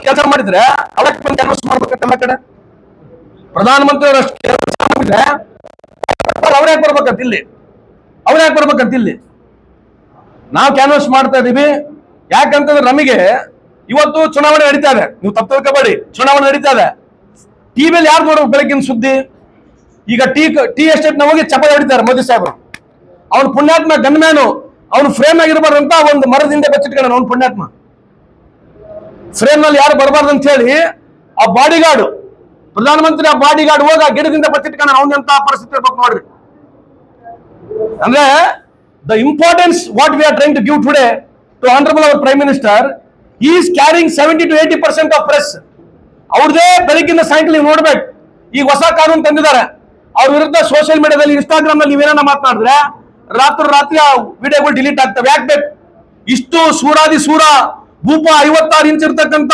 ಕೆಲಸ ಮಾಡಿದ್ರೆ ಅವಕ್ಕೆ ಬಂದು ಕ್ಯಾನ್ವಸ್ ಮಾಡ್ಬೇಕಂತ ಕಡೆ ಪ್ರಧಾನಮಂತ್ರಿ ಅಷ್ಟು ಕೆಲಸ ಮಾಡಿದ್ರೆ ಅವ್ರ ಯಾಕೆ ಬರ್ಬೇಕಂತ ಇಲ್ಲಿ ನಾವು ಕ್ಯಾನ್ವಸ್ ಮಾಡ್ತಾ ಇದೀವಿ. ಯಾಕಂತಂದ್ರೆ ನಮಗೆ ಇವತ್ತು ಚುನಾವಣೆ ನಡೀತಾ ಇದೆ, ನೀವು ತಪ್ಪು ತಿಳ್ಕೊಬೇಡಿ, ಚುನಾವಣೆ ನಡೀತಾ ಇದೆ. ಟಿವಿಯಲ್ಲಿ ಯಾರು ನೋಡ್ಬೇಕು ಬೆಳಗಿನ ಸುದ್ದಿ? ಈಗ ಟೀ ಎಸ್ಟೇಟ್ ನ ಹೋಗಿ ಚಪಾತಿ ಹೊಡಿತಾರೆ ಮೋದಿ ಸಾಹೇಬರು. ಅವನು ಪುಣ್ಯಾತ್ಮ ಗನ್ಮ್ಯಾನು, ಅವನು ಫ್ರೇಮ್ ಆಗಿರ್ಬಾರ್ದು ಅಂತ ಒಂದು ಮರದಿಂದ ಬಚ್ಚಿಟ್ಕೊಂಡ. ಅವನು ಪುಣ್ಯಾತ್ಮ ಫ್ರೇಮ್ ನಲ್ಲಿ ಯಾರು ಬರಬಾರ್ದು ಅಂತ ಹೇಳಿ ಆ ಬಾಡಿಗಾರ್ಡ್, ಪ್ರಧಾನಮಂತ್ರಿ ಆ ಬಾಡಿಗಾರ್ಡ್ ಹೋಗಿ ಆ ಗಿಡದಿಂದ ಬಚ್ಚಿಟ್ಕೊಂಡ. ಅವನಂತ ಪರಿಸ್ಥಿತಿ ಇರ್ಬೇಕು ನೋಡ್ರಿ. ಅಂದ್ರೆ the importance what we are trying to give today to honorable our prime minister, he is carrying 70 to 80% of press. ಅವ್ರದೇ ಬೆಳಗ್ಗಿಂದ ಸಾಯಂಕಾಲ ನೀವು ನೋಡ್ಬೇಕು. ಈಗ ಹೊಸ ಕಾನೂನು ತಂದಿದ್ದಾರೆ, ಅವ್ರ ವಿರುದ್ಧ ಸೋಷಿಯಲ್ ಮೀಡಿಯಾದಲ್ಲಿ ಇನ್ಸ್ಟಾಗ್ರಾಮ್ ನಲ್ಲಿ ನೀವೇನ ಮಾತನಾಡಿದ್ರೆ ರಾತ್ರಿ ಆ ವಿಡಿಯೋಗಳು ಡಿಲೀಟ್ ಆಗ್ತವೆ. ಯಾಕೆ ಬೇಕು? ಇಷ್ಟು ಸೂರಾದಿ ಸೂರ ಭೂಪ 56 ಇಂಚ್ ಇರ್ತಕ್ಕಂಥ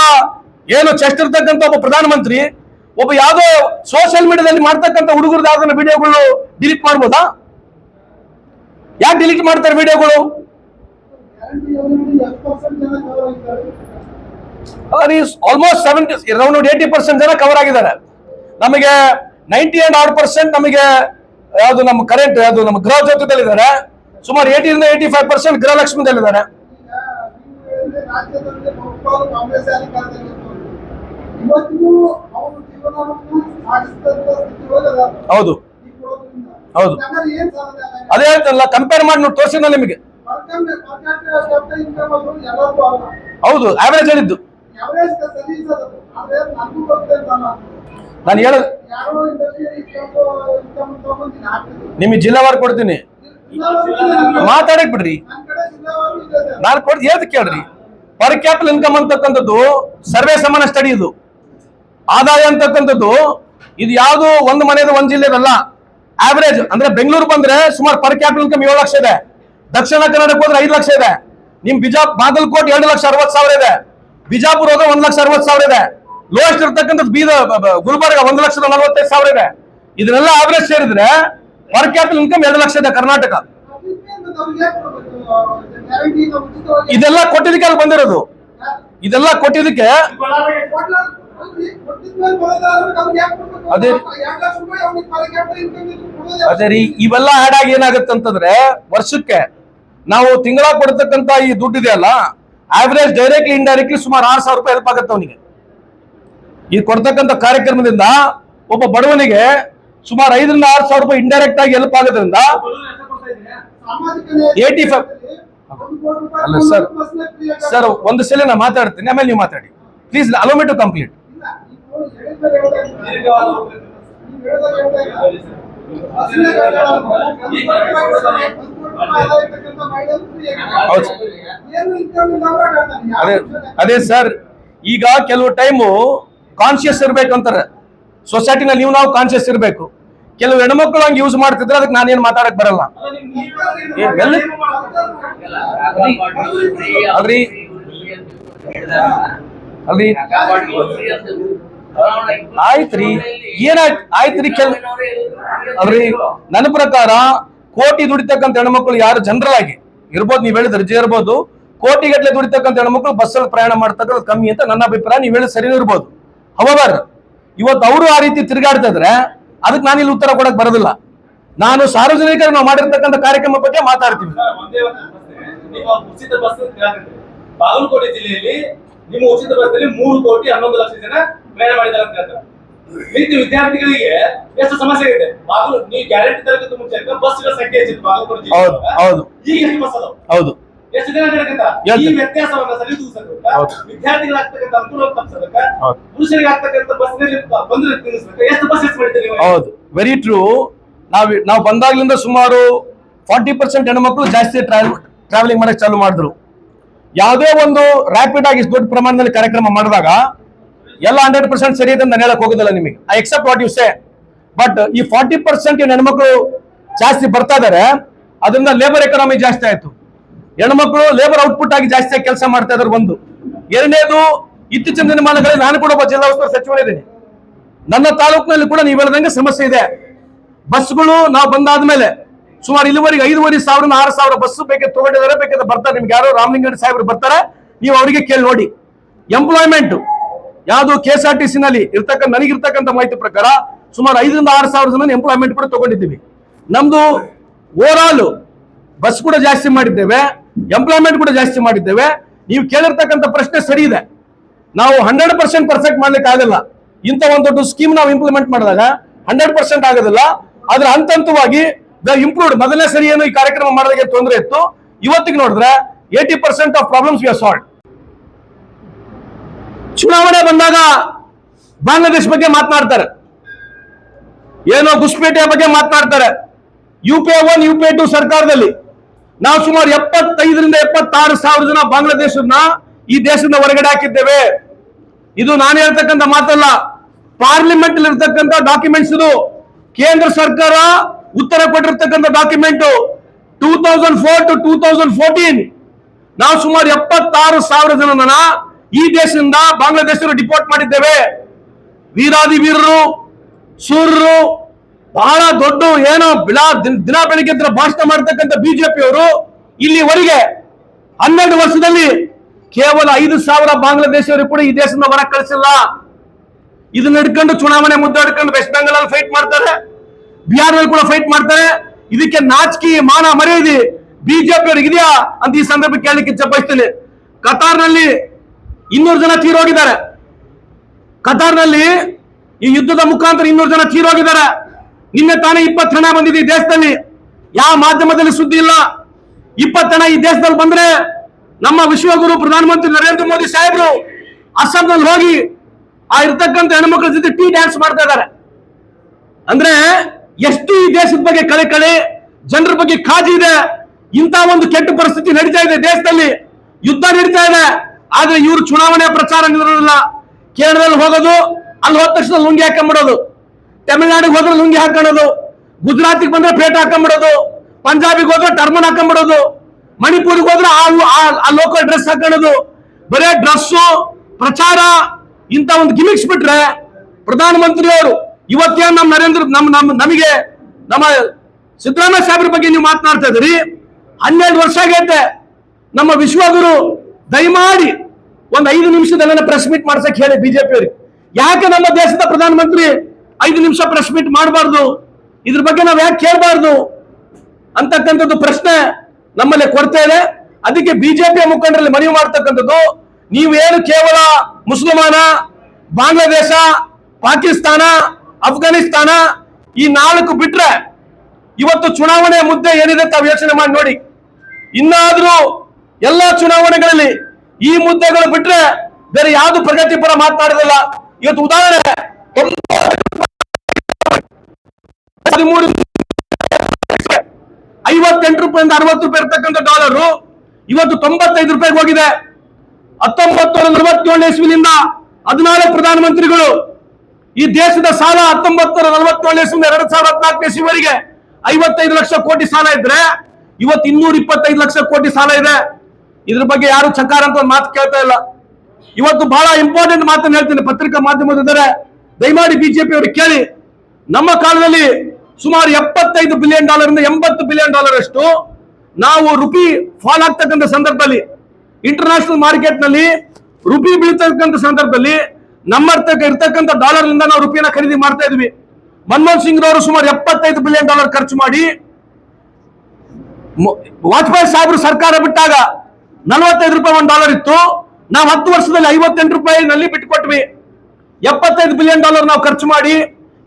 ಏನು ಚೆಸ್ಟ್ ಇರ್ತಕ್ಕಂಥ ಒಬ್ಬ ಪ್ರಧಾನಮಂತ್ರಿ ಒಬ್ಬ ಯಾವ್ದೋ ಸೋಷಿಯಲ್ ಮೀಡಿಯಾದಲ್ಲಿ ಮಾಡ್ತಕ್ಕಂಥ ಹುಡುಗರದ್ದು ಯಾವ್ದನ್ನ ವಿಡಿಯೋಗಳು ಡಿಲೀಟ್ ಮಾಡ್ಬೋದಾ? ಯಾಕೆ ಡಿಲೀಟ್ ಮಾಡ್ತಾರೆ ವಿಡಿಯೋಗಳು? ಆಲ್ಮೋಸ್ಟ್ 80% ಜನ ಕವರ್ ಆಗಿದ್ದಾರೆ. ನಮಗೆ 98% ನಮಗೆ ಯಾವುದು ನಮ್ಮ ಕರೆಂಟ್ ಯಾವುದು ನಮ್ಮ ಗೃಹ ಜೊತೆದಲ್ಲಿದ್ದಾರೆ. ಸುಮಾರು 80% ಗೃಹಲಕ್ಷ್ಮಿದಲ್ಲಿದ್ದಾರೆ. ಹೌದು ಹೌದು, ಅದೇ ಹೇಳ್ತಲ್ಲ, ಕಂಪೇರ್ ಮಾಡಿ ನೋಡಿ ತೋರಿಸಿದ ನಿಮಗೆ. ಹೌದು, ಆವರೇಜ್ ಹೇಳಿದ್ದು ನಾನು ಹೇಳೋದು. ನಿಮಗೆ ಜಿಲ್ಲಾವಾರು ಕೊಡ್ತೀನಿ, ಮಾತಾಡಕ್ ಬಿಡ್ರಿ. ನಾನು ಕೊಡ್ತೀನಿ, ಹೇಳ್ದು ಕೇಳ್ರಿ. ಪರ್ ಕ್ಯಾಪಿಟಲ್ ಇನ್ಕಮ್ ಅಂತಕ್ಕಂಥದ್ದು ಸರ್ವೇ ಸಮಾನ ಸ್ಟಡಿ. ಇದು ಆದಾಯ ಅಂತಕ್ಕಂಥದ್ದು ಇದು ಯಾವುದು ಒಂದು ಮನೆಯದು ಒಂದು ಜಿಲ್ಲೆದಲ್ಲ. ಆವರೇಜ್ ಅಂದ್ರೆ ಬೆಂಗಳೂರು ಬಂದ್ರೆ ಸುಮಾರು ಪರ್ ಕ್ಯಾಪಿಟಲ್ ಇನ್ಕಮ್ 7 ಲಕ್ಷ ಇದೆ. ದಕ್ಷಿಣ ಕನ್ನಡಕ್ಕೆ ಹೋದ್ರೆ 5 ಲಕ್ಷ ಇದೆ. ನಿಮ್ ಬಾಗಲಕೋಟೆ 2,60,000 ಇದೆ. ಬಿಜಾಪುರ ಹೋದ್ರೆ 1,60,000 ಇದೆ. ಲೋಯೆಸ್ಟ್ ಇರ್ತಕ್ಕಂಥದ್ದು ಗುಲ್ಬರ್ಗ 1,45,000 ಇದೆ. ಇದನ್ನೆಲ್ಲ ಆವರೇಜ್ ಸೇರಿದ್ರೆ ಪರ್ ಕ್ಯಾಪಿಟಲ್ ಇನ್ಕಮ್ 2 ಲಕ್ಷ ಇದೆ ಕರ್ನಾಟಕ. ಇದೆಲ್ಲ ಕೊಟ್ಟಿದ್ದಕ್ಕೆ ಅಲ್ಲಿ ಬಂದಿರೋದು. ಇದೆಲ್ಲ ಕೊಟ್ಟಿದ್ದಕ್ಕೆ ಅದೇ ರೀ. ಇವೆಲ್ಲ ಆಡ್ ಆಗಿ ಏನಾಗುತ್ತೆ ಅಂತಂದ್ರೆ ವರ್ಷಕ್ಕೆ ನಾವು ತಿಂಗಳ ಕೊಡ್ತಕ್ಕಂತ ಈ ದುಡ್ಡು ಇದೆಯಲ್ಲ, ಆವರೇಜ್ ಡೈರೆಕ್ಟ್ಲಿ ಇಂಡೈರೆಕ್ಟ್ಲಿ ಸುಮಾರು 6,000 ರೂಪಾಯಿ ಹೆಲ್ಪ್ ಆಗುತ್ತೆ ಅವನಿಗೆ. ಈ ಕೊಡ್ತಕ್ಕಂಥ ಕಾರ್ಯಕ್ರಮದಿಂದ ಒಬ್ಬ ಬಡವನಿಗೆ ಸುಮಾರು 5,000 to 6,000 ರೂಪಾಯಿ ಇಂಡೈರೆಕ್ಟ್ ಆಗಿ ಹೆಲ್ಪ್ ಆಗೋದ್ರಿಂದ 85. ಅಲ್ಲ ಸರ್ ಒಂದು ಸಲ ನಾ ಮಾತಾಡ್ತೀನಿ, ಆಮೇಲೆ ನೀವು ಮಾತಾಡಿ please. Allow me to complete. ಅದೇ ಸರ್, ಈಗ ಕೆಲವು ಟೈಮು ಕಾನ್ಶಿಯಸ್ ಇರ್ಬೇಕು ಅಂತಾರೆ ಸೊಸೈಟಿನಲ್ಲಿ. ನಾವು ಕಾನ್ಶಿಯಸ್ ಇರ್ಬೇಕು. ಕೆಲವು ಹೆಣ್ಮಕ್ಳು ಹಂಗೆ ಯೂಸ್ ಮಾಡ್ತಿದ್ರೆ ಅದಕ್ಕೆ ನಾನೇನು ಮಾತಾಡಕ್ ಬರಲ್ಲ. ಅಲ್ರಿ ಅಲ್ರಿ ಆಯ್ತ್ರಿ, ಆಯ್ತ್ರಿ. ಅಲ್ರಿ ನನ್ನ ಪ್ರಕಾರ ಕೋಟಿ ದುಡಿತಕ್ಕಂಥ ಹೆಣ್ಮಕ್ಳು ಯಾರು ಜನರಲ್ ಆಗಿ ಇರ್ಬೋದು, ನೀವ್ ಹೇಳಿದ್ರೆ ರಜೆ ಇರ್ಬೋದು, ಕೋಟಿಗಟ್ಟಲೆ ದುಡಿತಕ್ಕಂಥ ಹೆಣ್ಮಕ್ಳು ಬಸ್ಸಲ್ಲಿ ಪ್ರಯಾಣ ಮಾಡ್ತಕ್ಕಂಥ ಕಮ್ಮಿ ಅಂತ ನನ್ನ ಅಭಿಪ್ರಾಯ. ನೀವ್ ಹೇಳಿದ್ರೆ ಸರಿನೂ ಇರ್ಬೋದು. ಹವರ್ ಇವತ್ತು ಅವರು ಆ ರೀತಿ ತಿರುಗಾಡ್ತಾ ಇದ್ರೆ ಅದಕ್ಕೆ ನಾನು ಇಲ್ಲಿ ಉತ್ತರ ಕೊಡಕ್ ಬರೋದಿಲ್ಲ. ನಾನು ಸಾರ್ವಜನಿಕರು ನಾವು ಮಾಡಿರ್ತಕ್ಕಂಥ ಕಾರ್ಯಕ್ರಮ ಬಗ್ಗೆ ಮಾತಾಡ್ತೀವಿ. ಬಾಗಲಕೋಟೆ ಜಿಲ್ಲೆಯಲ್ಲಿ ನಿಮ್ಮ ಉಚಿತ ಬಸ್ಸಲ್ಲಿ 3,11,00,000 ಜನ ಪ್ರಯಾಣ ಮಾಡಿದ್ದಾರೆ ಅಂತ ಹೇಳ್ತಾರೆ. ರೀತಿ ವಿದ್ಯಾರ್ಥಿಗಳಿಗೆ ಎಷ್ಟು ಸಮಸ್ಯೆ ಇದೆ. ನೀವು ಗ್ಯಾರಂಟಿ ತರಗತಿ ಮುಂಚೆ ಬಸ್ಗಳ ಸಂಖ್ಯೆ ಹೆಚ್ಚಿತ್ತು ಬಾಗಲಕೋಟೆ ಜಿಲ್ಲೆ. ಈಗ ಎಷ್ಟು ಬಸ್ ಅದಾವ? ಹೌದು. ಎಷ್ಟು ಜನ ನಡೆಯುತ್ತ ಈ ವ್ಯತ್ಯಾಸವನ್ನ ಸರಿದೂಗಿಸಬೇಕು. ವಿದ್ಯಾರ್ಥಿಗಳಾಗ್ತಕ್ಕಂಥ ಅನುಕೂಲ ತಪ್ಪಿಸಬೇಕ, ಪುರುಷರಿಗೆ ಆಗ್ತಕ್ಕಂಥ ಬಸ್ನಲ್ಲಿ ಬಂದ್ರೆ ತಿಳಿಸ್ಬೇಕು. ಎಷ್ಟು ಬಸ್ ಹೆಚ್ಚು ಮಾಡಿದ್ದೀರಿ? ಹೌದು, ವೆರಿ ಟ್ರೂ. ನಾವು ಬಂದಾಗ್ಲಿಂದ ಸುಮಾರು 40% ಹೆಣ್ಮಕ್ಳು ಜಾಸ್ತಿ ಟ್ರಾವೆಲಿಂಗ್ ಮಾಡಕ್ ಚಾಲು ಮಾಡಿದ್ರು. ಯಾವುದೇ ಒಂದು ರ್ಯಾಪಿಡ್ ಆಗಿ ದೊಡ್ಡ ಪ್ರಮಾಣದಲ್ಲಿ ಕಾರ್ಯಕ್ರಮ ಮಾಡಿದಾಗ ಎಲ್ಲ 100% ಸರಿ ಇದೆ ಅಂತ ನಾನು ಹೇಳಕ್ ಹೋಗೋದಿಲ್ಲ ನಿಮಗೆ. I accept what you say. But ಈ 40% ಹೆಣ್ಮಕ್ಳು ಜಾಸ್ತಿ ಬರ್ತಾ ಇದಾರೆ, ಅದರಿಂದ ಲೇಬರ್ ಎಕಾನಮಿ ಜಾಸ್ತಿ ಆಯ್ತು. ಹೆಣ್ಮಕ್ಳು ಲೇಬರ್ ಔಟ್ಪುಟ್ ಆಗಿ ಜಾಸ್ತಿ ಕೆಲಸ ಮಾಡ್ತಾ ಇದ್ದಾರೆ ಒಂದು. ಎರಡನೇದು, ಇತ್ತೀಚಿನ ದಿನಮಾನಗಳಲ್ಲಿ ನಾನು ಕೂಡ ಒಬ್ಬ ಜಿಲ್ಲಾ ಉಸ್ತುವಾರಿ ಸಚಿವನಿದ್ದೀನಿ. ನನ್ನ ತಾಲೂಕಿನಲ್ಲಿ ಕೂಡ ನೀವು ಹೇಳಿದಂಗೆ ಸಮಸ್ಯೆ ಇದೆ. ಬಸ್ಗಳು ನಾವು ಬಂದಾದ್ಮೇಲೆ ಸುಮಾರು ಇಲ್ಲಿವರೆಗೆ 5,500 6,000 ಬಸ್ ಬೇಕಾದ್ರೆ ತಗೊಂಡಿದ್ದಾರೆ, ಬೇಕಾದ್ರೆ ಬರ್ತಾರೆ. ನಿಮ್ಗೆ ಯಾರೋ ರಾಮಲಿಂಗಡಿ ಸಾಹೇಬ್ರು ಬರ್ತಾರೆ, ನೀವು ಅವರಿಗೆ ಕೇಳಿ ನೋಡಿ. ಎಂಪ್ಲಾಯ್ಮೆಂಟ್ ಯಾವುದು KSRTC ನಲ್ಲಿ ನನಗಿರ್ತಕ್ಕಂಥ ಮಾಹಿತಿ ಪ್ರಕಾರ ಸುಮಾರು 5,000 to 6,000 ಜನ ಎಂಪ್ಲಾಯ್ಮೆಂಟ್ ಕೂಡ ತಗೊಂಡಿದ್ದೀವಿ. ನಮ್ದು ಓವರ್ ಆಲ್ ಬಸ್ ಕೂಡ ಜಾಸ್ತಿ ಮಾಡಿದ್ದೇವೆ, ಎಂಪ್ಲಾಯ್ಮೆಂಟ್ ಕೂಡ ಜಾಸ್ತಿ ಮಾಡಿದ್ದೇವೆ. ನೀವು ಕೇಳಿರ್ತಕ್ಕಂಥ ಪ್ರಶ್ನೆ ಸರಿ ಇದೆ. ನಾವು 100% ಪರ್ಫೆಕ್ಟ್ ಮಾಡ್ಲಿಕ್ಕೆ ಆಗಲ್ಲ. ಇಂಥ ಒಂದು ದೊಡ್ಡ ಸ್ಕೀಮ್ ನಾವು ಇಂಪ್ಲಿಮೆಂಟ್ ಮಾಡಿದಾಗ 100% ಆಗೋದಿಲ್ಲ. ಆದ್ರೆ ಹಂತವಾಗಿ ಇಂಪ್ರೂವ್ಡ್. ಮೊದಲನೇ ಸರಿ ಏನು ಈ ಕಾರ್ಯಕ್ರಮ ಮಾಡೋದಕ್ಕೆ ತೊಂದರೆ ಇತ್ತು, ಇವತ್ತಿಗೆ ನೋಡಿದ್ರೆ 80% of problems we are solved. ಚುನಾವಣೆ ಬಂದಾಗ ಬಾಂಗ್ಲಾದೇಶ ಬಗ್ಗೆ ಮಾತನಾಡ್ತಾರೆ, ಏನೋ ಗುಸ್ಪೇಟೆಯ ಬಗ್ಗೆ ಮಾತನಾಡ್ತಾರೆ. UPA 1 UPA 2 ಸರ್ಕಾರದಲ್ಲಿ ನಾವು ಸುಮಾರು 75,000 to 76,000 ಜನ ಬಾಂಗ್ಲಾದೇಶನ ಈ ದೇಶದಿಂದ ಹೊರಗಡೆ ಹಾಕಿದ್ದೇವೆ. ಇದು ನಾನು ಹೇಳ್ತಕ್ಕಂಥ ಮಾತಲ್ಲ, ಪಾರ್ಲಿಮೆಂಟ್ ಇರ್ತಕ್ಕಂಥ ಡಾಕ್ಯುಮೆಂಟ್ಸ್. ಇದು ಕೇಂದ್ರ ಸರ್ಕಾರ ಉತ್ತರ ಕೊಟ್ಟಿರ್ತಕ್ಕಂಥ ಡಾಕ್ಯುಮೆಂಟ್. 2004 to 2014 ನಾವು ಸುಮಾರು 76,000 ಜನನ ಈ ದೇಶದಿಂದ ಬಾಂಗ್ಲಾದೇಶರು ಡಿಪೋರ್ಟ್ ಮಾಡಿದ್ದೇವೆ. ವೀರಾದಿ ವೀರರು, ಸೂರ್ಯರು, ಬಹಳ ದೊಡ್ಡ ಏನೋ ದಿನ ಬೆಳಿಗ್ಗೆ ಭಾಷಣ ಮಾಡ್ತಕ್ಕಂಥ ಬಿಜೆಪಿಯವರು ಇಲ್ಲಿವರೆಗೆ 12 ವರ್ಷದಲ್ಲಿ ಕೇವಲ 5,000 ಬಾಂಗ್ಲಾದೇಶಿಯವರು ಕೂಡ ಈ ದೇಶದಿಂದ ಹೊರ ಕಳಿಸಿಲ್ಲ. ಇದನ್ನ ಹಿಡ್ಕೊಂಡು ಚುನಾವಣೆ ಮುದ್ದೆ ಹಿಡ್ಕೊಂಡು ವೆಸ್ಟ್ ಬೆಂಗಾಲ್ ಅಲ್ಲಿ ಫೈಟ್ ಮಾಡ್ತಾರೆ, ಬಿಹಾರ್ ನಲ್ಲಿ ಕೂಡ ಫೈಟ್ ಮಾಡ್ತಾರೆ. ಇದಕ್ಕೆ ನಾಚಿಕೆ ಮಾನ ಮರ್ಯಾದೆ ಬಿಜೆಪಿ ಅವರಿಗೆ ಇದೆಯಾ ಅಂತ ಈ ಸಂದರ್ಭ ಕೇಳಲಿಕ್ಕೆ ಇಚ್ಛೆ ಬಯಸ್ತೇನೆ. ಕತಾರ್ನಲ್ಲಿ 200 ಜನ ತೀರೋಗಿದ್ದಾರೆ. ಕತಾರ್ನಲ್ಲಿ ಈ ಯುದ್ಧದ ಮುಖಾಂತರ 200 ಜನ ತೀರೋಗಿದ್ದಾರೆ. ನಿನ್ನೆ ತಾನೇ 20 ಹಣ ಬಂದಿದೆ ಈ ದೇಶದಲ್ಲಿ. ಯಾವ ಮಾಧ್ಯಮದಲ್ಲಿ ಸುದ್ದಿ ಇಲ್ಲ. 20 ಹಣ ಈ ದೇಶದಲ್ಲಿ ಬಂದ್ರೆ ನಮ್ಮ ವಿಶ್ವಗುರು ಪ್ರಧಾನಮಂತ್ರಿ ನರೇಂದ್ರ ಮೋದಿ ಸಾಹೇಬರು ಅಸ್ಸಾಂನಲ್ಲಿ ಹೋಗಿ ಆ ಇರ್ತಕ್ಕಂಥ ಹೆಣ್ಮಕ್ಳ ಜೊತೆ ಟೀ ಡ್ಯಾನ್ಸ್ ಮಾಡ್ತಾ ಇದ್ದಾರೆ. ಅಂದ್ರೆ ಎಷ್ಟು ಈ ದೇಶದ ಬಗ್ಗೆ ಕಳೆ ಜನರ ಬಗ್ಗೆ ಕಾಳಜಿ ಇದೆ. ಇಂಥ ಒಂದು ಕೆಟ್ಟ ಪರಿಸ್ಥಿತಿ ನಡೀತಾ ಇದೆ ದೇಶದಲ್ಲಿ, ಯುದ್ಧ ನಡೀತಾ ಇದೆ. ಆದ್ರೆ ಇವರು ಚುನಾವಣೆ ಪ್ರಚಾರ ನಿಲ್ಲೋದಿಲ್ಲ. ಕೇರಳದಲ್ಲಿ ಹೋಗೋದು, ಅಲ್ಲಿ ಹೋದ ತಕ್ಷಣ ಲುಂಗಿ ಹಾಕೊಂಡ್ಬಿಡೋದು, ತಮಿಳುನಾಡಿಗೆ ಹೋದ್ರೆ ಲುಂಗಿ ಹಾಕೊಳ್ಳೋದು, ಗುಜರಾತಿಗೆ ಬಂದ್ರೆ ಪೇಟ ಹಾಕೊಂಡ್ಬಿಡೋದು, ಪಂಜಾಬಿಗೆ ಹೋದ್ರೆ ಟರ್ಮನ್ ಹಾಕೊಂಡ್ಬಿಡೋದು, ಮಣಿಪುರಿಗೆ ಹೋದ್ರೆ ಆ ಲೋಕಲ್ ಡ್ರೆಸ್ ಹಾಕೊಳ್ಳೋದು, ಬರೇ ಡ್ರೆಸ್ಸು ಪ್ರಚಾರ ಇಂಥ ಒಂದು ಗಿಮಿಕ್ಸ್ ಬಿಟ್ರೆ ಪ್ರಧಾನಮಂತ್ರಿಯವರು ಇವತ್ತೇನು ನಮಗೆ ನಮ್ಮ ಸಿದ್ದರಾಮಯ್ಯ ಸಾಹೇಬ್ರ ಬಗ್ಗೆ ನೀವು ಮಾತನಾಡ್ತಾ ಇದ್ದೀರಿ. 12 ವರ್ಷ ಆಗೈತೆ. ನಮ್ಮ ವಿಶ್ವಗುರು ದಯಮಾಡಿ ಒಂದು 5 ನಿಮಿಷದಲ್ಲ ಪ್ರೆಸ್ ಮೀಟ್ ಮಾಡ್ಸಕ್ ಹೇಳಿ ಬಿಜೆಪಿ ಅವರಿಗೆ. ಯಾಕೆ ನಮ್ಮ ದೇಶದ ಪ್ರಧಾನಮಂತ್ರಿ 5 ನಿಮಿಷ ಪ್ರೆಸ್ ಮೀಟ್ ಮಾಡಬಾರ್ದು, ಇದ್ರ ಬಗ್ಗೆ ನಾವು ಯಾಕೆ ಕೇಳಬಾರ್ದು ಅಂತಕ್ಕಂಥದ್ದು ಪ್ರಶ್ನೆ ನಮ್ಮಲ್ಲಿ ಕೊಡ್ತಾ ಇದೆ. ಅದಕ್ಕೆ ಬಿಜೆಪಿಯ ಮುಖಂಡರಲ್ಲಿ ಮನವಿ ಮಾಡ್ತಕ್ಕಂಥದ್ದು, ನೀವೇನು ಕೇವಲ ಮುಸಲ್ಮಾನ, ಬಾಂಗ್ಲಾದೇಶ, ಪಾಕಿಸ್ತಾನ, ಅಫ್ಘಾನಿಸ್ತಾನ ಈ 4 ಬಿಟ್ರೆ ಇವತ್ತು ಚುನಾವಣೆ ಮುದ್ದೆ ಏನಿದೆ ತಾವು ಯೋಚನೆ ಮಾಡಿ ನೋಡಿ. ಇನ್ನಾದ್ರೂ ಎಲ್ಲಾ ಚುನಾವಣೆಗಳಲ್ಲಿ ಈ ಮುದ್ದೆಗಳು ಬಿಟ್ರೆ ಬೇರೆ ಯಾವ್ದು ಪ್ರಗತಿಪರ ಮಾತನಾಡೋದಿಲ್ಲ. ಇವತ್ತು ಉದಾಹರಣೆ 58 ರೂಪಾಯಿಂದ 60 ರೂಪಾಯಿ ಇರ್ತಕ್ಕಂಥ ಡಾಲರ್ ಇವತ್ತು 95 ರೂಪಾಯಿಗೆ ಹೋಗಿದೆ. 1947 ಇಸ್ವಿನಿಂದ 14 ಪ್ರಧಾನಮಂತ್ರಿಗಳು ಈ ದೇಶದ ಸಾಲ 1947 ಇಸ್ವಿಯಿಂದ 2014 ಇಸ್ವಿವರೆಗೆ 55 ಲಕ್ಷ ಕೋಟಿ ಸಾಲ ಇದ್ರೆ ಇವತ್ತು 225 ಲಕ್ಷ ಕೋಟಿ ಸಾಲ ಇದೆ. ಇದ್ರ ಬಗ್ಗೆ ಯಾರು ಚಕಾರ ಅಂತ ಒಂದು ಮಾತು ಕೇಳ್ತಾ ಇಲ್ಲ. ಇವತ್ತು ಬಹಳ ಇಂಪಾರ್ಟೆಂಟ್ ಮಾತನ್ನು ಹೇಳ್ತೀನಿ, ಪತ್ರಿಕಾ ಮಾಧ್ಯಮದಿದ್ದಾರೆ, ದಯಮಾಡಿ ಬಿಜೆಪಿ ಅವರು ಕೇಳಿ. ನಮ್ಮ ಕಾಲದಲ್ಲಿ ಸುಮಾರು $75 ಬಿಲಿಯನ್ ಇಂದ $80 ಬಿಲಿಯನ್ ಅಷ್ಟು ನಾವು ರುಪಿ ಫಾಲ್ ಆಗ್ತಕ್ಕಂಥ ಸಂದರ್ಭದಲ್ಲಿ, ಇಂಟರ್ನ್ಯಾಷನಲ್ ಮಾರ್ಕೆಟ್ ನಲ್ಲಿ ರುಪಿ ಬೀಳ್ತಕ್ಕಂಥ ಸಂದರ್ಭದಲ್ಲಿ ನಮ್ಮ ಇರ್ತಕ್ಕಂಥ ಡಾಲರ್ ನಿಂದ ನಾವು ರುಪಿನ ಖರೀದಿ ಮಾಡ್ತಾ ಇದ್ವಿ. ಮನಮೋಹನ್ ಸಿಂಗ್ ಅವರು ಸುಮಾರು $75 ಬಿಲಿಯನ್ ಖರ್ಚು ಮಾಡಿ, ವಾಜಪೇಯಿ ಸಾಹೇಬರು ಸರ್ಕಾರ ಬಿಟ್ಟಾಗ 45 ರೂಪಾಯಿ $1 ಇತ್ತು. ನಾವು 10 ವರ್ಷದಲ್ಲಿ 58 ರೂಪಾಯಿನಲ್ಲಿ ಬಿಟ್ಟುಕೊಟ್ವಿ. $75 ಬಿಲಿಯನ್ ನಾವು ಖರ್ಚು ಮಾಡಿ,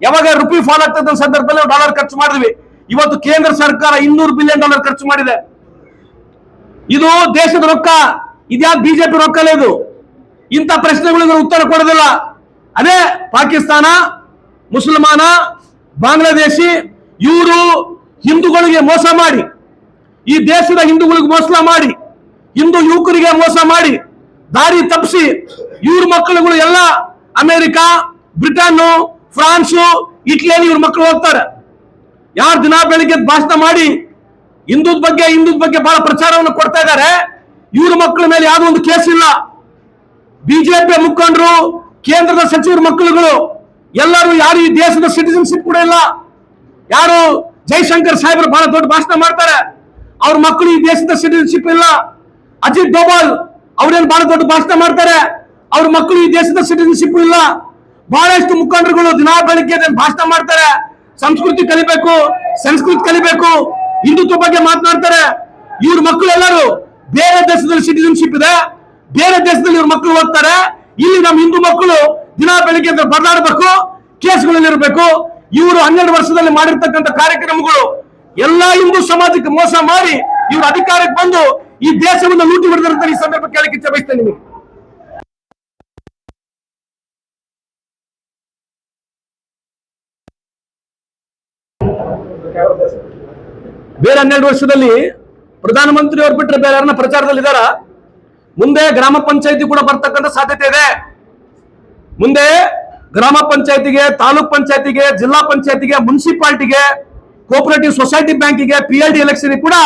ಯಾವಾಗ ರುಪಿ ಫಾಲ್ ಆಗ್ತದ ಸಂದರ್ಭದಲ್ಲಿ ಡಾಲರ್ ಖರ್ಚು ಮಾಡಿದ್ವಿ. ಇವತ್ತು ಕೇಂದ್ರ ಸರ್ಕಾರ $200 ಬಿಲಿಯನ್ ಖರ್ಚು ಮಾಡಿದೆ. ಇದು ದೇಶದ ರೊಕ್ಕ, ಇದ್ಯಾವ ಬಿಜೆಪಿ ರೊಕ್ಕಲ್ಲ ಇದು. ಇಂಥ ಪ್ರಶ್ನೆಗಳಿಗೆ ಉತ್ತರ ಕೊಡೋದಿಲ್ಲ. ಅದೇ ಪಾಕಿಸ್ತಾನ, ಮುಸಲ್ಮಾನ, ಬಾಂಗ್ಲಾದೇಶಿ ಇವರು ಹಿಂದೂಗಳಿಗೆ ಮೋಸ ಮಾಡಿ, ಈ ದೇಶದ ಹಿಂದೂಗಳಿಗೆ ಮೋಸ ಮಾಡಿ, ಹಿಂದೂ ಯುವಕರಿಗೆ ಮೋಸ ಮಾಡಿ, ದಾರಿ ತಪ್ಪಿಸಿ ಇವ್ರ ಮಕ್ಕಳುಗಳು ಎಲ್ಲ ಅಮೆರಿಕ, ಬ್ರಿಟನ್, ಫ್ರಾನ್ಸು, ಇಟ್ಲಿಯಲ್ಲಿ ಇವ್ರ ಮಕ್ಕಳು ಹೋಗ್ತಾರೆ. ಯಾರು ದಿನ ಬೆಳಿಗ್ಗೆ ಭಾಷಣ ಮಾಡಿ ಹಿಂದೂದ ಬಗ್ಗೆ ಬಹಳ ಪ್ರಚಾರವನ್ನು ಕೊಡ್ತಾ ಇದ್ದಾರೆ. ಇವ್ರ ಮಕ್ಕಳ ಮೇಲೆ ಯಾವುದೋ ಒಂದು ಕೇಸ್ ಇಲ್ಲ. ಬಿಜೆಪಿ ಮುಖಂಡರು, ಕೇಂದ್ರದ ಸಚಿವರ ಮಕ್ಕಳುಗಳು ಎಲ್ಲರೂ ಯಾರು ಈ ದೇಶದ ಸಿಟಿಜನ್ಶಿಪ್ ಕೂಡ ಇಲ್ಲ. ಯಾರು ಜೈಶಂಕರ್ ಸಾಹೇಬರು ಬಹಳ ದೊಡ್ಡ ಭಾಷಣ ಮಾಡ್ತಾರೆ, ಅವ್ರ ಮಕ್ಕಳು ಈ ದೇಶದ ಸಿಟಿಜನ್ಶಿಪ್ ಇಲ್ಲ. ಅಜಿತ್ ಡೋಭಾಲ್ ಅವ್ರೇನು ಬಹಳ ದೊಡ್ಡ ಭಾಷಣ ಮಾಡ್ತಾರೆ, ಅವ್ರ ಮಕ್ಕಳು ಈ ದೇಶದ ಸಿಟಿಜನ್ಶಿಪ್ ಇಲ್ಲ. ಬಹಳಷ್ಟು ಮುಖಂಡರುಗಳು ದಿನ ಬೆಳಿಗ್ಗೆ ಭಾಷಣ ಮಾಡ್ತಾರೆ, ಸಂಸ್ಕೃತಿ ಕಲಿಬೇಕು, ಸಂಸ್ಕೃತಿ ಕಲಿಬೇಕು, ಹಿಂದುತ್ವ ಬಗ್ಗೆ ಮಾತನಾಡ್ತಾರೆ. ಇವ್ರ ಮಕ್ಕಳು ಎಲ್ಲರೂ ಬೇರೆ ದೇಶದಲ್ಲಿ ಸಿಟಿಜನ್ಶಿಪ್ ಇದೆ, ಬೇರೆ ದೇಶದಲ್ಲಿ ಇವ್ರ ಮಕ್ಕಳು ಓದ್ತಾರೆ. ಇಲ್ಲಿ ನಮ್ಮ ಹಿಂದೂ ಮಕ್ಕಳು ದಿನ ಬೆಳಿಗ್ಗೆ ಬದಲಾಡಬೇಕು, ಕೇಸ್ಗಳಲ್ಲಿ ಇರಬೇಕು. ಇವರು 12 ವರ್ಷದಲ್ಲಿ ಮಾಡಿರ್ತಕ್ಕಂಥ ಕಾರ್ಯಕ್ರಮಗಳು ಎಲ್ಲಾ ಹಿಂದೂ ಸಮಾಜಕ್ಕೆ ಮೋಸ ಮಾಡಿ ಇವರು ಅಧಿಕಾರಕ್ಕೆ ಬಂದು ಈ ದೇಶವನ್ನು ಲೂಟಿ ಹೊಡೆದಿರ್ತಾರೆ. ಈ ಸಂದರ್ಭ ಕೇಳಕ್ಕೆ ಇಚ್ಛೆ ಬಯಸ್ತೇನೆ ನಿಮಗೆ. ಬೇರೆ 12 ವರ್ಷದಲ್ಲಿ ಪ್ರಧಾನಮಂತ್ರಿ ಅವ್ರು ಬಿಟ್ಟರೆ ಬೇರೆ ಯಾರನ್ನ ಪ್ರಚಾರದಲ್ಲಿ ಇದಾರ? ಮುಂದೆ ಗ್ರಾಮ ಪಂಚಾಯತಿ ಕೂಡ ಬರ್ತಕ್ಕಂಥ ಸಾಧ್ಯತೆ ಇದೆ. ಮುಂದೆ ಗ್ರಾಮ ಪಂಚಾಯತಿಗೆ, ತಾಲೂಕ್ ಪಂಚಾಯತಿಗೆ, ಜಿಲ್ಲಾ ಪಂಚಾಯತಿಗೆ, ಮುನ್ಸಿಪಾಲಿಟಿಗೆ, ಕೋಆಪರೇಟಿವ್ ಸೊಸೈಟಿ ಬ್ಯಾಂಕಿಗೆ, PLD ಎಲೆಕ್ಷನ್ ಕೂಡ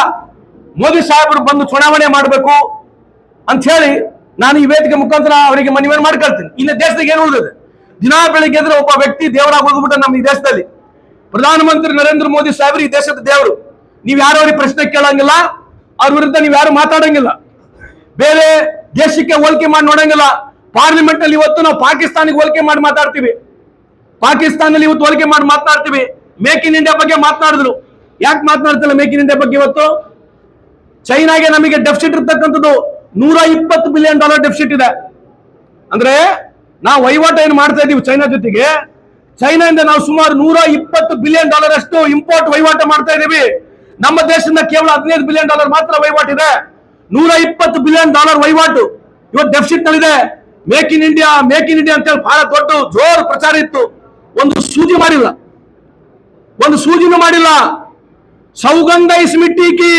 ಮೋದಿ ಸಾಹೇಬರು ಬಂದು ಚುನಾವಣೆ ಮಾಡಬೇಕು ಅಂತ ಹೇಳಿ ನಾನು ಈ ವೇದಿಕೆ ಮುಖಾಂತರ ಅವರಿಗೆ ಮನವಿ ಮಾಡ್ಕೊಳ್ತೀನಿ. ಇನ್ನು ದೇಶದಾಗ ಏನು ಉಳಿದಿದೆ? ದಿನ ಬೆಳಿಗ್ಗೆ ಎದ್ರೆ ಒಬ್ಬ ವ್ಯಕ್ತಿ ದೇವರಾಗಿ ಹೋಗ್ಬಿಟ್ಟ ನಮ್ಮ ಈ ದೇಶದಲ್ಲಿ. ಪ್ರಧಾನಮಂತ್ರಿ ನರೇಂದ್ರ ಮೋದಿ ಸಾಹೇಬರು ಈ ದೇಶದ ದೇವರು. ನೀವು ಯಾರು ಅವ್ರಿಗೆ ಪ್ರಶ್ನೆ ಕೇಳಂಗಿಲ್ಲ, ಅವ್ರ ವಿರುದ್ಧ ನೀವು ಯಾರು ಮಾತಾಡಂಗಿಲ್ಲ, ಬೇರೆ ದೇಶಕ್ಕೆ ಹೋಲಿಕೆ ಮಾಡಿ ನೋಡಂಗಿಲ್ಲ. ಪಾರ್ಲಿಮೆಂಟ್ ಅಲ್ಲಿ ಇವತ್ತು ನಾವು ಪಾಕಿಸ್ತಾನಿಗೆ ಹೋಲಿಕೆ ಮಾಡಿ ಮಾತಾಡ್ತೀವಿ, ಪಾಕಿಸ್ತಾನಲ್ಲಿ ಇವತ್ತು ಹೋಲಿಕೆ ಮಾಡಿ ಮಾತನಾಡ್ತೀವಿ. ಮೇಕ್ ಇನ್ ಇಂಡಿಯಾ ಬಗ್ಗೆ ಮಾತನಾಡಿದ್ರು. ಯಾಕೆ ಮಾತನಾಡ್ತಿಲ್ಲ ಮೇಕ್ ಇನ್ ಇಂಡಿಯಾ ಬಗ್ಗೆ? ಇವತ್ತು ಚೈನಾಗೆ ನಮಗೆ ಡೆಫಿಸಿಟ್ ಇರ್ತಕ್ಕಂಥದ್ದು $120 ಬಿಲಿಯನ್ ಡೆಫಿಸಿಟ್ ಇದೆ. ಅಂದ್ರೆ ನಾವು ವಹಿವಾಟು ಏನು ಮಾಡ್ತಾ ಇದೀವಿ ಚೈನಾ ಜೊತೆಗೆ, ಚೈನಾದಿಂದ ನಾವು ಸುಮಾರು $120 ಬಿಲಿಯನ್ ಅಷ್ಟು ಇಂಪೋರ್ಟ್ ವಹಿವಾಟು ಮಾಡ್ತಾ ಇದೀವಿ. ನಮ್ಮ ದೇಶದಿಂದ ಕೇವಲ $15 ಬಿಲಿಯನ್ ಮಾತ್ರ ವಹಿವಾಟಿದೆ. $120 ಬಿಲಿಯನ್ ವಹಿವಾಟು ಇವತ್ತು ಡೆಫಿಸಿಟ್ ನಲ್ಲಿದೆ. Make in India, make in India ಅಂತ ಹೇಳಿ ಬಹಳ ದೊಡ್ಡ ಜೋರು ಪ್ರಚಾರ ಇತ್ತು. ಒಂದು ಸೂಜಿ ಮಾಡಿಲ್ಲ, ಒಂದು ಸೂಜಿನೂ ಮಾಡಿಲ್ಲ. सौगंध इस मिट्टी की,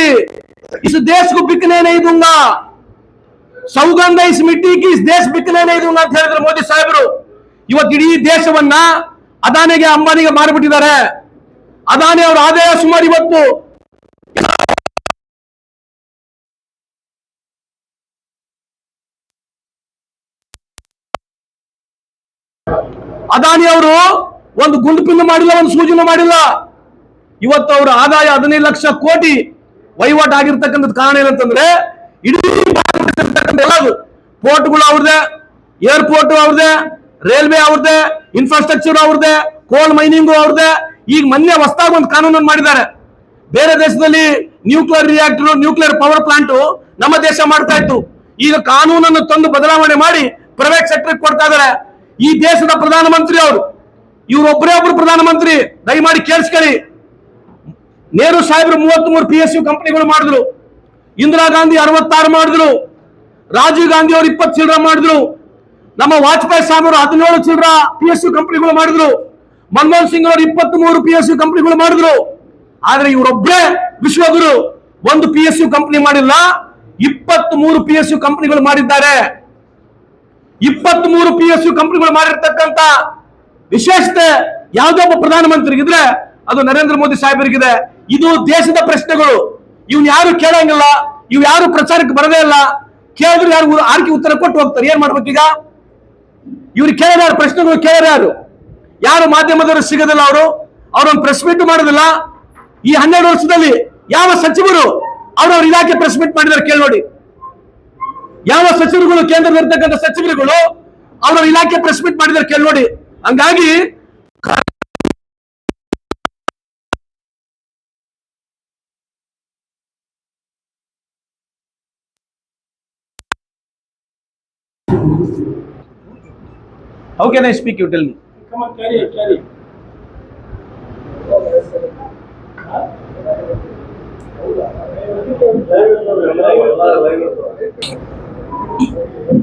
इस देश को बिकने नहीं दूंगा, सौगंध इस मिट्टी की, इस देश बिकने नहीं दूंगा ಅಂತ ಹೇಳಿದ್ರು ಮೋದಿ ಸಾಹೇಬರು. ಇವತ್ತು ಇಡೀ ದೇಶವನ್ನ ಅದಾನಿಗೆ, ಅಂಬಾನಿಗೆ ಮಾರಿಬಿಟ್ಟಿದ್ದಾರೆ. ಅದಾನಿ ಅವರ ಆದಾಯ ಸುಮಾರು ಇವತ್ತು ಅದಾನಿ ಅವರು ಒಂದು ಗುಂಡು ಪಿನ್ನು ಮಾಡಿಲ್ಲ, ಒಂದು ಸೂಜಿನೂ ಮಾಡಿಲ್ಲ. ಇವತ್ತು ಅವರ ಆದಾಯ 15 ಲಕ್ಷ ಕೋಟಿ ವಹಿವಾಟು ಆಗಿರ್ತಕ್ಕಂಥದ್ದು ಕಾರಣ ಏನಂತಂದ್ರೆ ಇಡೀ ಎಲ್ಲದು ಪೋರ್ಟ್ಗಳು ಅವ್ರದೇ, ಏರ್ಪೋರ್ಟ್ ಅವ್ರದೇ, ರೈಲ್ವೆ ಅವ್ರದೇ, ಇನ್ಫ್ರಾಸ್ಟ್ರಕ್ಚರ್ ಅವ್ರದೇ, ಕೋಲ್ ಮೈನಿಂಗ್ ಅವ್ರದೇ. ಈಗ ಮೊನ್ನೆ ಹೊಸದಾಗಿ ಒಂದು ಕಾನೂನನ್ನು ಮಾಡಿದ್ದಾರೆ. ಬೇರೆ ದೇಶದಲ್ಲಿ nuclear reactor, nuclear power plant ನಮ್ಮ ದೇಶ ಮಾಡ್ತಾ ಇತ್ತು. ಈಗ ಕಾನೂನನ್ನು ತಂದು ಬದಲಾವಣೆ ಮಾಡಿ ಪ್ರೈವೇಟ್ ಸೆಕ್ಟರ್ ಕೊಡ್ತಾ ಇದ್ದಾರೆ. ಈ ದೇಶದ ಪ್ರಧಾನಮಂತ್ರಿ ಅವರು, ಇವರೊಬ್ಬರೇ ಒಬ್ರು ಪ್ರಧಾನಮಂತ್ರಿ, ದಯಮಾಡಿ ಕೇಳಿಸ್ಕೊಳ್ಳಿ. ನೆಹರು ಸಾಹೇಬರು 33 PSU ಕಂಪನಿಗಳು ಮಾಡಿದ್ರು, ಇಂದಿರಾ ಗಾಂಧಿ 66 ಮಾಡಿದ್ರು, ರಾಜೀವ್ ಗಾಂಧಿ ಅವರು 20 ಚಿಲ್ಲರ ಮಾಡಿದ್ರು, ನಮ್ಮ ವಾಜಪೇಯಿ ಸಾಹೇಬರು 17 ಚಿಲ್ಲರ PSU ಕಂಪನಿಗಳು ಮಾಡಿದ್ರು, ಮನಮೋಹನ್ ಸಿಂಗ್ ಅವರು 23 PSU ಕಂಪನಿಗಳು ಮಾಡಿದ್ರು. ಆದ್ರೆ ಇವರೊಬ್ಬರೇ ವಿಶ್ವಗುರು, ಒಂದು PSU ಕಂಪನಿ ಮಾಡಿಲ್ಲ, 23 PSU ಕಂಪನಿಗಳು ಮಾಡಿದ್ದಾರೆ. 23 PSU ಕಂಪನಿಗಳು ಮಾಡಿರ್ತಕ್ಕಂಥ ವಿಶೇಷತೆ ಯಾವುದೋ ಒಬ್ಬ ಪ್ರಧಾನಮಂತ್ರಿಗಿದ್ರೆ ಅದು ನರೇಂದ್ರ ಮೋದಿ ಸಾಹೇಬರಿಗಿದೆ. ಇದು ದೇಶದ ಪ್ರಶ್ನೆಗಳು, ಇವ್ನು ಯಾರು ಕೇಳಂಗಿಲ್ಲ, ಇವ್ ಯಾರು ಪ್ರಚಾರಕ್ಕೆ ಬರದೇ ಇಲ್ಲ. ಕೇಳಿದ್ರು ಯಾರು ಆರ್ಕೆ ಉತ್ತರ ಕೊಟ್ಟು ಹೋಗ್ತಾರೆ. ಏನ್ ಮಾಡ್ಬೇಕೀಗ? ಇವ್ರು ಕೇಳಿದ ಪ್ರಶ್ನೆಗಳು ಕೇಳ್ಯಾರು, ಯಾರು ಮಾಧ್ಯಮದವರು ಸಿಗೋದಿಲ್ಲ. ಅವ್ರೊಂದು ಪ್ರೆಸ್ ಮೀಟ್ ಮಾಡೋದಿಲ್ಲ. ಈ 12 ವರ್ಷದಲ್ಲಿ ಯಾವ ಸಚಿವರು ಅವ್ರವ್ರ ಇಲಾಖೆ ಪ್ರೆಸ್ ಮೀಟ್ ಮಾಡಿದಾರೆ ಕೇಳಿ ನೋಡಿ. ಯಾವ ಸಚಿವರುಗಳು, ಕೇಂದ್ರದಲ್ಲಿರ್ತಕ್ಕಂಥ ಸಚಿವರುಗಳು ಅವ್ರವ್ರ ಇಲಾಖೆ ಪ್ರೆಸ್ ಮೀಟ್ ಮಾಡಿದಾರೆ ಕೇಳಿ ನೋಡಿ. ಹಂಗಾಗಿ how can I speak, you tell me? Come on, carry it, carry it.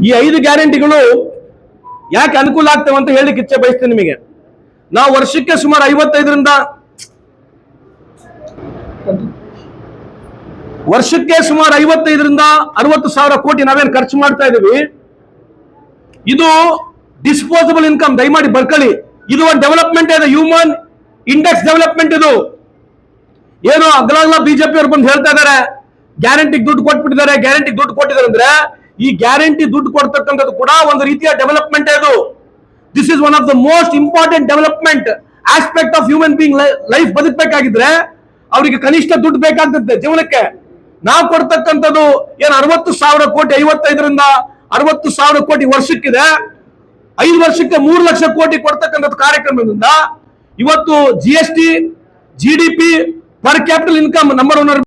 ಈ 5 ಗ್ಯಾರಂಟಿಗಳು ಯಾಕೆ ಅನುಕೂಲ ಆಗ್ತವೆ ಅಂತ ಹೇಳಲಿಕ್ಕೆ ಇಚ್ಛೆ ಬಯಸ್ತೇನೆ ನಿಮಗೆ. ನಾವು ವರ್ಷಕ್ಕೆ ಸುಮಾರು 55ರಿಂದ ವರ್ಷಕ್ಕೆ ಸುಮಾರು 55ರಿಂದ 60 ಸಾವಿರ ಕೋಟಿ ನಾವೇನು ಖರ್ಚು ಮಾಡ್ತಾ ಇದೀವಿ. ಇದು ಡಿಸ್ಪೋಸಬಲ್ ಇನ್ಕಮ್, ದಯಮಾಡಿ ಬರ್ಕೊಳ್ಳಿ. ಇದು ಒಂದು ಡೆವಲಪ್ಮೆಂಟ್ ಇದೆ, ಹ್ಯೂಮನ್ ಇಂಡೆಕ್ಸ್ ಡೆವಲಪ್ಮೆಂಟ್. ಇದು ಏನು ಅಗ್ಲಗ್ಲ ಬಿಜೆಪಿ ಅವರು ಬಂದು ಹೇಳ್ತಾ ಇದಾರೆ, ಗ್ಯಾರಂಟಿಗೆ ದುಡ್ಡು ಕೊಟ್ಬಿಟ್ಟಿದ್ದಾರೆ, ಗ್ಯಾರಂಟಿಗೆ ದುಡ್ಡು ಕೊಟ್ಟಿದ್ದಾರೆ ಅಂದ್ರೆ ಈ ಗ್ಯಾರಂಟಿ ದುಡ್ಡು ಕೊಡ್ತಕ್ಕಂಥದ್ದು ಕೂಡ ಒಂದು ರೀತಿಯ ಡೆವಲಪ್ಮೆಂಟ್ ಇದು. This is one of the most important development aspect of human being life. ಬದುಕಬೇಕಾಗಿದ್ರೆ ಅವರಿಗೆ ಕನಿಷ್ಠ ದುಡ್ಡು ಬೇಕಾಗ್ತದೆ ಜೀವನಕ್ಕೆ. ನಾವು ಕೊಡ್ತಕ್ಕಂಥದ್ದು ಏನು 60 ಸಾವಿರ ಕೋಟಿ, 55ರಿಂದ 60,000 ಕೋಟಿ ವರ್ಷಕ್ಕಿದೆ. 5 ವರ್ಷಕ್ಕೆ 3 ಲಕ್ಷ ಕೋಟಿ ಕೊಡ್ತಕ್ಕಂಥ ಕಾರ್ಯಕ್ರಮದಿಂದ ಇವತ್ತು GST, GDP, per capital income number 1